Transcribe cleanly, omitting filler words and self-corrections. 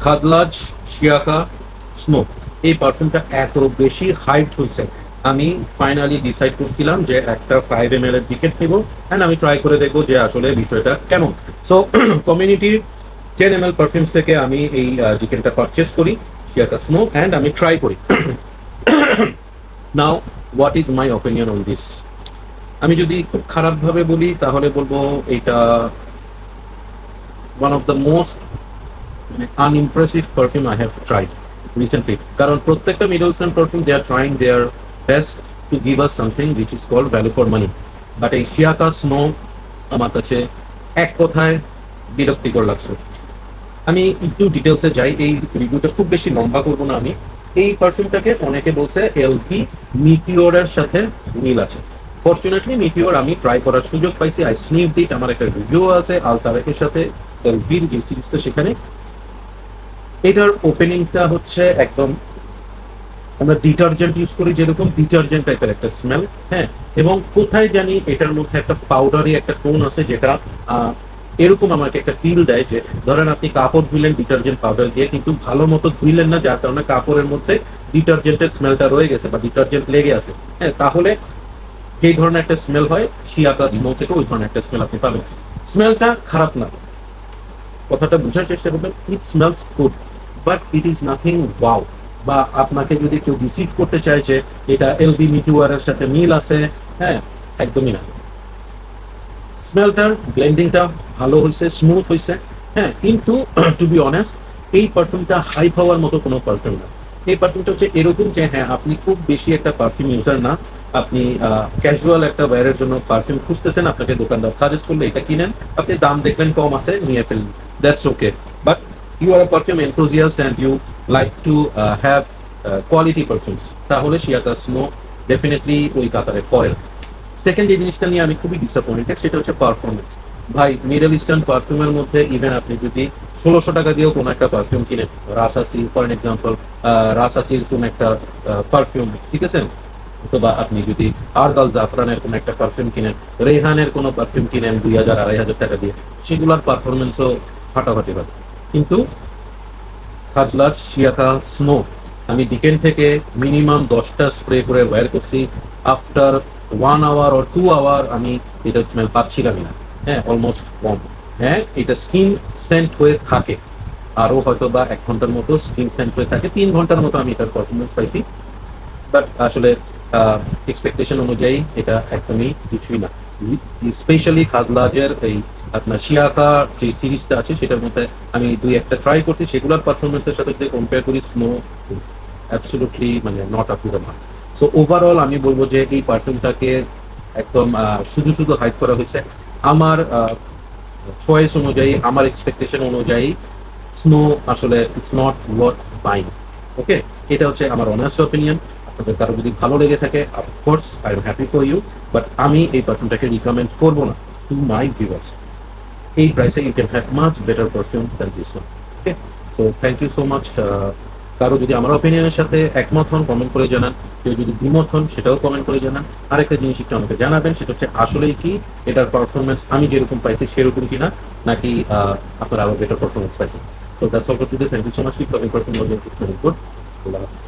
খাদলাজ শিয়াকা snow, এই পারফিউমটা এত বেশি হাইপ হয়েছে, আমি ফাইনালি ডিসাইড করছিলাম যে একটা 5 ml এর টিকেট নিব অ্যান্ড আমি ট্রাই করে দেখবো যে আসলে বিষয়টা কেমন। সো কমিউনিটির 10 ml পারফিউমস থেকে আমি এই টিকেটটা পারচেস করি, শিয়াকা স্নো, অ্যান্ড আমি ট্রাই করি। Now what is my opinion on this? আমি যদি খুব খারাপভাবে বলি তাহলে বলবো এটা one of the most unimpressive perfume I have tried recently. কারণ প্রত্যেকটা middle stand perfume they are trying their best to give us something which is called value for money, but এই শিয়াকা স্নো আমার কাছে এক কথায় বিরক্তিকর লাগছে। আমি একটু ডিটেলসে যাই, এই রিভিউটা খুব বেশি লম্বা করবো না আমি। এই পারফিউমটাকে অনেকে বলছে এলভি মিটিওরের সাথে মিল আছে। ফরচুনেটলি মিটিওর আমি ট্রাই করার সুযোগ পাইছি, আই স্নিফড ইট, আমার একটা রিভিউ আছে আলতারেকের সাথে এলভির যে সিরিজটা সেখানে। এটার ওপেনিংটা হচ্ছে একদম আমরা ডিটারজেন্ট ইউজ করি যেরকম ডিটারজেন্ট টাইপের একটা স্মেল, হ্যাঁ। এবং কোথায় জানি এটার মধ্যে একটা পাউডারি একটা টোন আছে যেটা এরকম আমাকে একটা ফিল দেয় যে ধরেন আপনি কাপড় ধুইলেন ডিটারজেন্ট পাউডার দিয়ে, কিন্তু ভালো মতো ধুইলেন না, যার কারণে কাপড়ের মধ্যে ডিটারজেন্টের স্মেলটা রয়ে গেছে বা ডিটারজেন্ট লেগে আছে, হ্যাঁ, তাহলে সেই ধরনের একটা স্মেল হয়। শিয়াকা স্নো থেকে ওই ধরনের একটা স্মেল আপনি পাবেন। স্মেলটা খারাপ না, কথাটা বোঝার চেষ্টা করবেন, it smells good, but it is nothing wow. বা আপনাকে যদি কেউ রিসিভ করতে চায় যে এটা এলভি মিটুয়ারের সাথে মিল আছে, হ্যাঁ, একদমই না। স্মেলটার ব্লেন্ডিংটা ভালো হয়েছে, স্মুথ হয়েছে, হ্যাঁ, কিন্তু টু বি অনেস্ট এই পারফিউমটা হাইপ হওয়ার মতো কোনো পারফিউম না। এই পারফিউমটা হচ্ছে এরকম যে হ্যাঁ আপনি খুব বেশি একটা পারফিউম ইউজার না, আপনি ক্যাজুয়াল একটা ওয়্যারের জন্য পারফিউম খুঁজতেছেন, আপনাকে দোকানদার সাজেস্ট করলে এটা কিনেন, আপনি দাম দেখলেন কম আছে নিয়ে ফেললেন, that's okay. But you are a perfume enthusiast and you like to have quality perfumes, তাহলে শিয়াকা স্নো ডেফিনেটলি ওই কাতারে পড়ে না। সেকেন্ড যে জিনিসটা নিয়ে আমি খুবই ডিসঅ্যাপয়েন্টেড সেটা হচ্ছে পারফরমেন্স। ভাই মিডল ইস্টার্ন পারফিউমের মধ্যে ইভেন আপনি যদি 1600 টাকা দিয়েও কোনো একটা পারফিউম কিনেন, রাসাসি ফর এন এক্সাম্পল, রাসাসির কোন একটা পারফিউম, ঠিক আছে, অথবা আপনি যদি আরদাল জাফরানের কোনো একটা পারফিউম কিনেন, রেহানের কোনো পারফিউম কিনেন 2000-2500 টাকা দিয়ে, সেগুলোর পারফরমেন্সও ফাটাফাটি হবে। কিন্তু খাজলার শিয়াকা স্নো আমি ডিকেন থেকে মিনিমাম 10টা স্প্রে করে ওয়্যার করছি, আফটার 1 আওয়ার or 2 আওয়ার আমি এটার স্মেল পাচ্ছিলাম না, হ্যাঁ, অলমোস্ট কম। হ্যাঁ, এটা স্কিন সেন্ট হয়ে থাকে, আরও হয়তো বা 1 ঘন্টার মতো স্কিন সেন্ট হয়ে থাকে, 3 ঘন্টার মতো আমি এটার পারফরমেন্স পাইছি, বাট আসলে এক্সপেকটেশন অনুযায়ী এটা একদমই কিছুই না। স্পেশালি খাদলাজের এই আপনার শিয়াকা যে সিরিজটা আছে সেটার মধ্যে আমি 2-1টা ট্রাই করছি, সেগুলোর পারফরমেন্সের সাথে যদি কম্পেয়ার করি স্নো ইজ অ্যাবসলিউটলি মানে not up to the mark. So overall আমি বলবো যে এই পারফিউমটাকে একদম শুধু শুধু হাইপ করা হয়েছে। আমার চয়েস অনুযায়ী, আমার এক্সপেকটেশন অনুযায়ী স্নো আসলে ইটস নট ওয়ার্থ বাইং। ওকে, এটা হচ্ছে আমার অনেস্ট অপিনিয়ন। আপনাদের কারো যদি ভালো লেগে থাকে of course I am happy for you, but আমি এই পারফিউমটাকে রিকমেন্ড করবো না টু মাই ভিউয়ার্স। এই প্রাইসে you can have much better perfume than this one. Okay, so thank you so much. কারো যদি আমার অপিনিয়নের সাথে একমত হন কমেন্ট করে জানান, কেউ যদি দ্বিমত হন সেটাও কমেন্ট করে জানান। আরেকটা জিনিস একটু আমাকে জানাবেন, সেটা হচ্ছে আসলেই কি এটার পারফরমেন্স আমি যেরকম পাইছি সেরকম কিনা, নাকি আপনারা আরো বেটার পারফরমেন্স পাইছেন। So that's all for today, thank you so much, keep loving perfume, good, আল্লাহ হাফিজ।